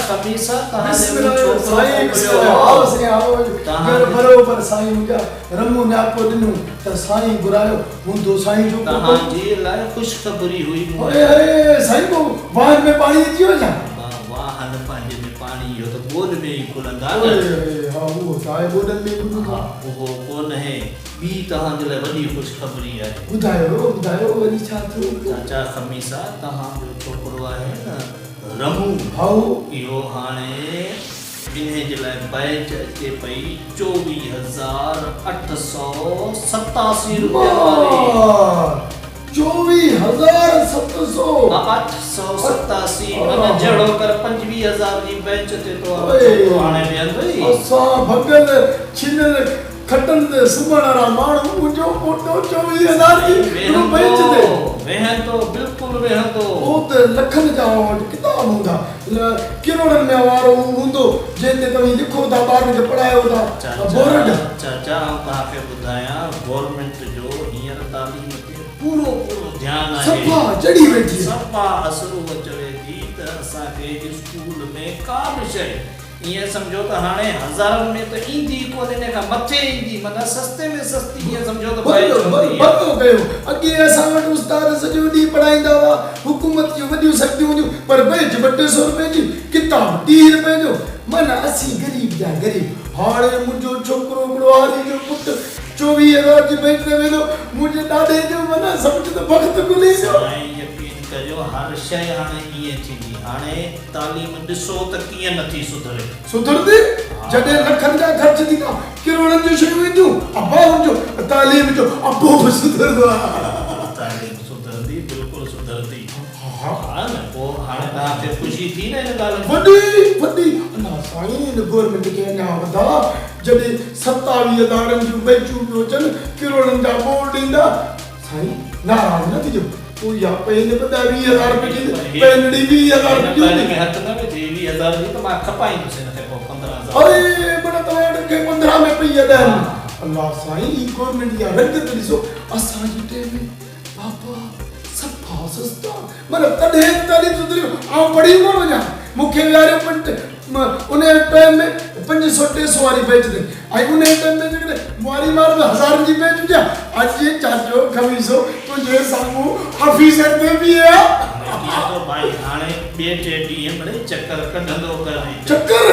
खमीसा तहां बिस्मिल्लाह छोकरो साईं मोकिलियो आओ से आओ तहां घर बरोबर साईं मुंहिंजा रमू न्यापो ॾिनो त साईं घुरायो हूंदो साईं जो तहां जी लाइ ख़ुशख़बरी हुई ओए ओए साईं को वाहन में पाणी अची वियो छा वाहन पंहिंजे में पाणी इहो त ॿोॾ में ई खुलंदा ओए न ओए हा उहो साईं ॿोॾनि में ॿुधो हा उहो कोन है ॿी तहां जे लाइ वॾी ख़ुशख़बरी आहे ॿुधायो वरी छा थियो चाचा खमीसा तहां जो छोकिरो आहे न रमू हाउ इहो हाणे इन्हे जे लाइ बैच अचे पई 24,887 रुपया वारी 24,700 887 माना जड़ो कर 25,000 जी बैच ते तो हाणे वेंदो ई असां भगल छिनल खटन ते सुमण वारा माण्हू मुंहिंजो फोटो 24,000 जी बैच ते वेहन तो बिल्कुल वेहन तो ओ त लखन जा किताब हूंदा किरोड़नि में वारो हूंदो जंहिंते तव्हां लिखो था ॿारनि खे पढ़ायो था बोर्ड चाचा तव्हांखे ॿुधायां गवर्नमेंट जो हींअर तालीम ते पूरो ध्यानु आहे सफ़ा चढ़ी वेठी सफ़ा असरु चवे थी त असांखे स्कूल में का बि शइ ईअं सम्झो त हाणे हज़ारनि में त ईंदी कोन इन खां मथे ईंदी माना सस्ते में सस्ती ईअं सम्झो त बंदो कयो अॻे असां वटि उस्ताद सॼो ॾींहुं पढ़ाईंदा हुआ हुकूमत जूं वॾियूं सख़्तियूं हूंदियूं पर बैच 200 रुपए जी किताब 30 रुपए जो माना असीं ग़रीब जा ग़रीब हाणे मुंहिंजो छोकिरो बुढ़ारी जो पुटु 24,000 जी बैच ते वेंदो मुंहिंजे ॾाॾे जो माना सम्झ त वक़्तु खुली वियो यकीन कजो हर शइ हाणे ईअं थींदी हाणे तालीम ॾिसो त कीअं नथी सुधरे सुधरंदी जॾहिं लखनि जा ख़र्च थींदा किरोड़नि जूं शयूं ईंदियूं अबाउनि जो तालीम जो अबो बि सुधरंदो तालीम सुधरंदी बिल्कुलु सुधरंदी हा न पोइ हाणे तव्हांखे ख़ुशी थी न हिन ॻाल्हि वॾी अञा साईं गवर्नमेंट खे अञा वधा जॾहिं 27,000 जूं बैचूं पियो अचनि किरोड़नि जा बोर्ड ईंदा साईं नाराज़ न थिजो तूं या पेन पे 20,000 रुपए जी पेन डी 20,000 रुपए में हथ न में 20,000 जी त मां खपाईंदुसि हिनखे पोइ 15,000 अरे बड़ा तव्हां खे 15 में पई अॾनि अल्लाह साईं ई गवर्नमेंट जा रंग त ॾिसो असांजे टाइम में बाबा सफ़ा सस्ता मतलब तॾहिं तालीम सुधरी आउं पढ़ी न वञा मूंखे विहारियो उन टाइम में 500-600 वारी बैच ते ऐं उन टाइम में जेकॾहिं मुआरी मार में 1000 जी बैच हुजे अॼु चाचो खमीसो तुंहिंजे साम्हूं ऑफिसर ते बि आहे तो भाई हाणे ॿिए टे ॾींहं मिड़े चक्कर कढंदो करे चक्कर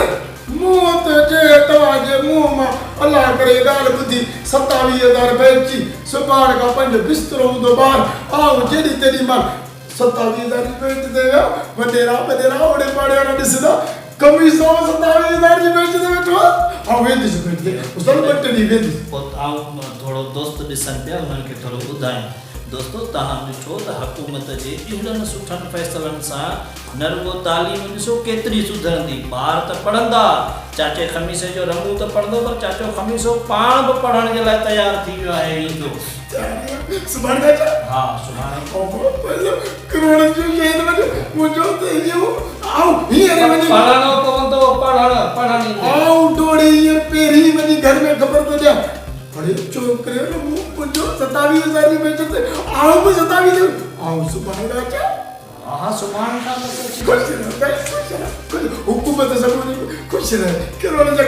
मुंहुं ते जे तव्हांजे मुंहुं मां अलाह करे ॻाल्हि ॿुधी 27,000 बैच जी सुभाणे खां 5 बिस्तरो हूंदो ॿार आउं जेॾी तेॾी महिल 27,000 जी बैच ते वियो वॾेरा ओड़े पाड़े वारा ॾिसंदा कमीसो 27,000 जी बैच ते वेठो आउं वेंदुसि बैच ते उस्ताद ॿ टे ॾींहं वेंदुसि पोइ आउं थोरो दोस्त ॾिसनि पिया उन्हनि खे थोरो ॿुधायां दोस्तो तव्हां ॾिठो त हुकूमत जे इन्हनि सुठनि फ़ैसिलनि सां न रुगो तालीम ॾिसो केतिरी सुधरंदी ॿार त पढ़ंदा चाचे खमीसे जो रमू त पढ़ंदो पर चाचो खमीसो पाण बि पढ़ण जे लाइ तयारु थी वियो आहे ईंदो सुभाणे हा सुभाणे करोड़ जो शहर में मुझे तो ये आओ हींअर वञी पढ़णो पवंदो पढ़ण आओ डोड़ी ये पेरी वञी घर में ख़बर तो ॾियां अरे छोकिरे मुंहिंजो 27,000 जी बैच ते आओ बि 27 आओ सुभाणे अचा हा सुभाणे खां हुकूमत सब ख़ुशि रहे करोड़ जा